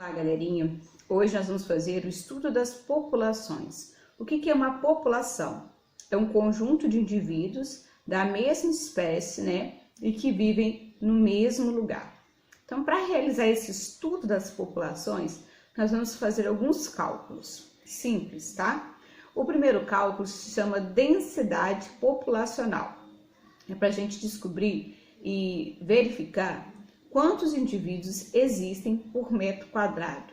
Olá, galerinha! Hoje nós vamos fazer o estudo das populações. O que é uma população? É um conjunto de indivíduos da mesma espécie, e que vivem no mesmo lugar. Então, para realizar esse estudo das populações, nós vamos fazer alguns cálculos simples, tá? O primeiro cálculo se chama densidade populacional. É para a gente descobrir e verificar quantos indivíduos existem por metro quadrado,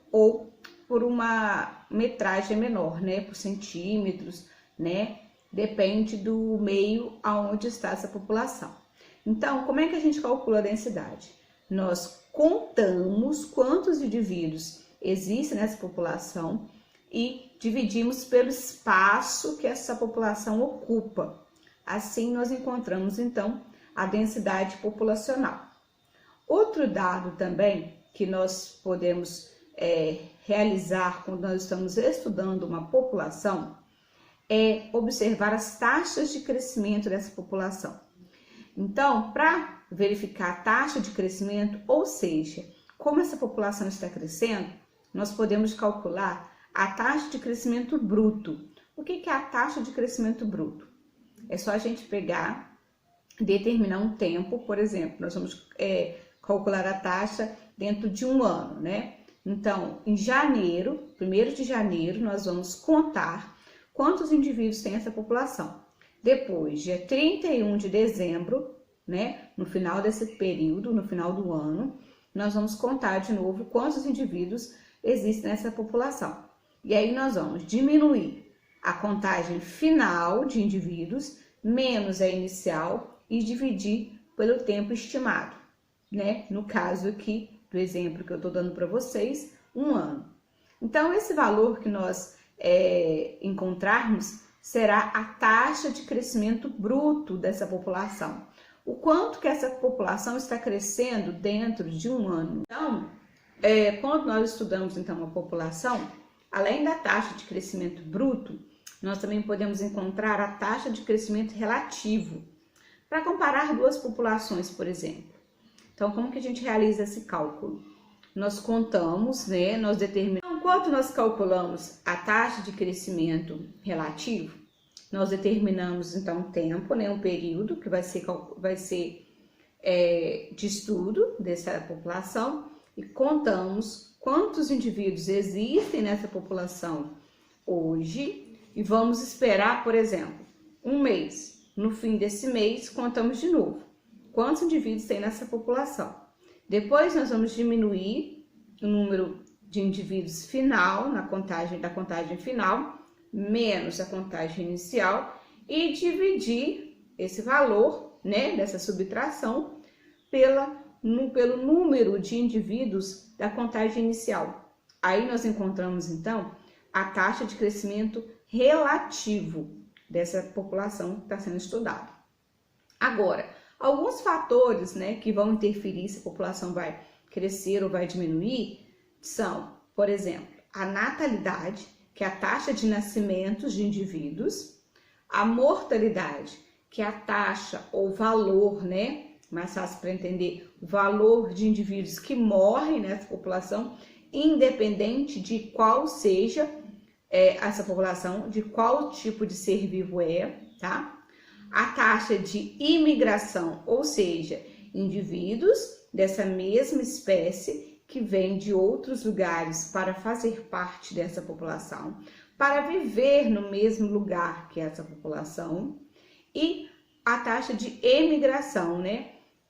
ou por uma metragem menor, por centímetros, depende do meio aonde está essa população. Então, como é que a gente calcula a densidade? Nós contamos quantos indivíduos existem nessa população e dividimos pelo espaço que essa população ocupa. Assim, nós encontramos, então, a densidade populacional. Outro dado também que nós podemos realizar quando nós estamos estudando uma população é observar as taxas de crescimento dessa população. Então, para verificar a taxa de crescimento, ou seja, como essa população está crescendo, nós podemos calcular a taxa de crescimento bruto. O que é a taxa de crescimento bruto? É só a gente pegar, determinar um tempo, por exemplo, nós vamos calcular a taxa dentro de um ano, Então, em janeiro, 1º de janeiro, nós vamos contar quantos indivíduos tem essa população. Depois, dia 31 de dezembro, no final desse período, no final do ano, nós vamos contar de novo quantos indivíduos existem nessa população. E aí nós vamos diminuir a contagem final de indivíduos, menos a inicial e dividir pelo tempo estimado. No caso aqui do exemplo que eu estou dando para vocês, um ano. Então, esse valor que nós encontrarmos será a taxa de crescimento bruto dessa população. O quanto que essa população está crescendo dentro de um ano. Então, quando nós estudamos então uma população, além da taxa de crescimento bruto, nós também podemos encontrar a taxa de crescimento relativo, para comparar duas populações, por exemplo. Então, como que a gente realiza esse cálculo? Nós contamos, nós determinamos. Então, quanto nós calculamos a taxa de crescimento relativo, nós determinamos, então, um tempo, um período que vai ser de estudo dessa população e contamos quantos indivíduos existem nessa população hoje e vamos esperar, por exemplo, um mês. No fim desse mês, contamos de novo quantos indivíduos tem nessa população. Depois nós vamos diminuir o número de indivíduos final, da contagem final, menos a contagem inicial e dividir esse valor, dessa subtração pelo número de indivíduos da contagem inicial. Aí nós encontramos então a taxa de crescimento relativo dessa população que está sendo estudada. Agora, alguns fatores, que vão interferir se a população vai crescer ou vai diminuir são, por exemplo, a natalidade, que é a taxa de nascimentos de indivíduos, a mortalidade, que é a taxa ou valor, mais fácil para entender, o valor de indivíduos que morrem nessa população, independente de qual seja essa população, de qual tipo de ser vivo tá? A taxa de imigração, ou seja, indivíduos dessa mesma espécie que vêm de outros lugares para fazer parte dessa população, para viver no mesmo lugar que essa população, e a taxa de emigração,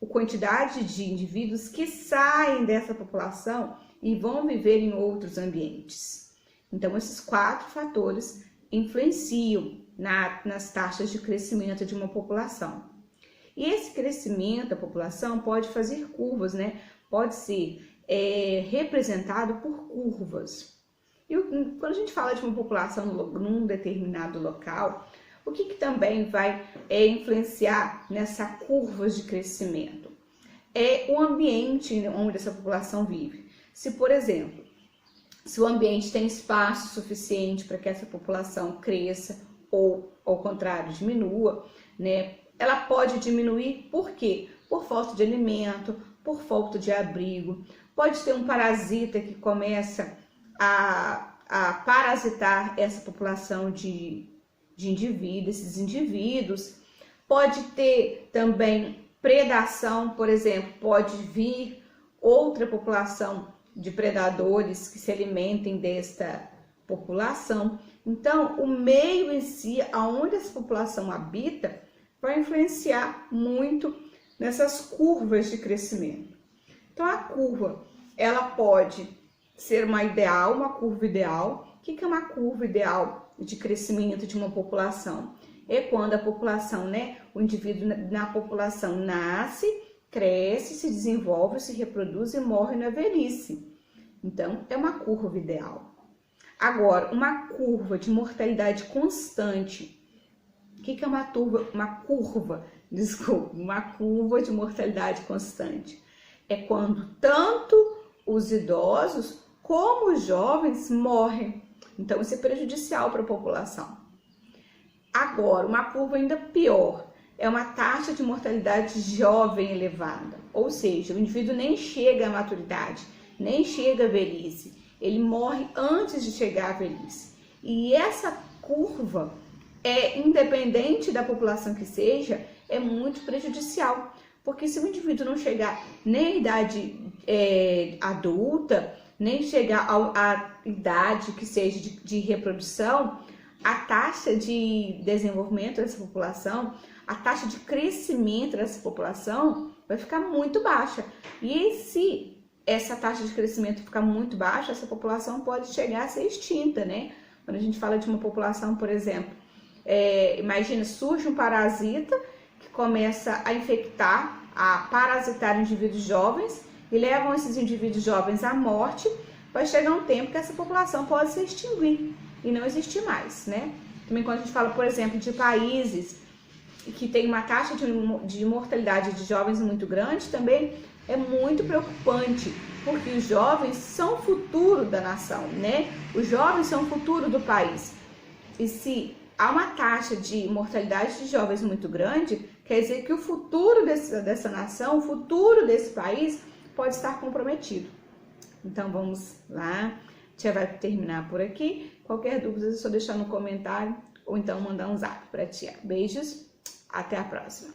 a quantidade de indivíduos que saem dessa população e vão viver em outros ambientes. Então, esses 4 fatores influenciam nas taxas de crescimento de uma população. E esse crescimento da população pode fazer curvas, pode ser representado por curvas. E quando a gente fala de uma população num determinado local, o que também vai influenciar nessa curva de crescimento? É o ambiente onde essa população vive. Se, por exemplo, se o ambiente tem espaço suficiente para que essa população cresça ou, ao contrário, diminua, ela pode diminuir por quê? Por falta de alimento, por falta de abrigo, pode ter um parasita que começa a parasitar essa população de indivíduos, esses indivíduos. Pode ter também predação, por exemplo, pode vir outra população de predadores que se alimentem desta população. Então, o meio em si, aonde essa população habita, vai influenciar muito nessas curvas de crescimento. Então, a curva, ela pode ser uma curva ideal. O que é uma curva ideal de crescimento de uma população? É quando a população, né, o indivíduo na população nasce, cresce, se desenvolve, se reproduz e morre na velhice. Então, é uma curva ideal. Agora, uma curva de mortalidade constante. O que é uma curva de mortalidade constante? É quando tanto os idosos como os jovens morrem. Então, isso é prejudicial para a população. Agora, uma curva ainda pior, é uma taxa de mortalidade jovem elevada. Ou seja, o indivíduo nem chega à maturidade, nem chega à velhice. Ele morre antes de chegar à velhice. E essa curva, independente da população que seja, é muito prejudicial. Porque se o indivíduo não chegar nem à idade adulta, nem chegar à idade que seja de reprodução, a taxa de desenvolvimento dessa população, a taxa de crescimento dessa população vai ficar muito baixa. E se essa taxa de crescimento ficar muito baixa, essa população pode chegar a ser extinta, né? Quando a gente fala de uma população, por exemplo, imagina, surge um parasita que começa a infectar, a parasitar indivíduos jovens e levam esses indivíduos jovens à morte. Vai chegar um tempo que essa população pode se extinguir e não existir mais, né? Também quando a gente fala, por exemplo, de países que tem uma taxa de mortalidade de jovens muito grande, também é muito preocupante, porque os jovens são o futuro da nação, né? Os jovens são o futuro do país. E se há uma taxa de mortalidade de jovens muito grande, quer dizer que o futuro dessa nação, o futuro desse país pode estar comprometido. Então vamos lá, a tia vai terminar por aqui. Qualquer dúvida é só deixar no comentário ou então mandar um zap para a tia. Beijos, até a próxima.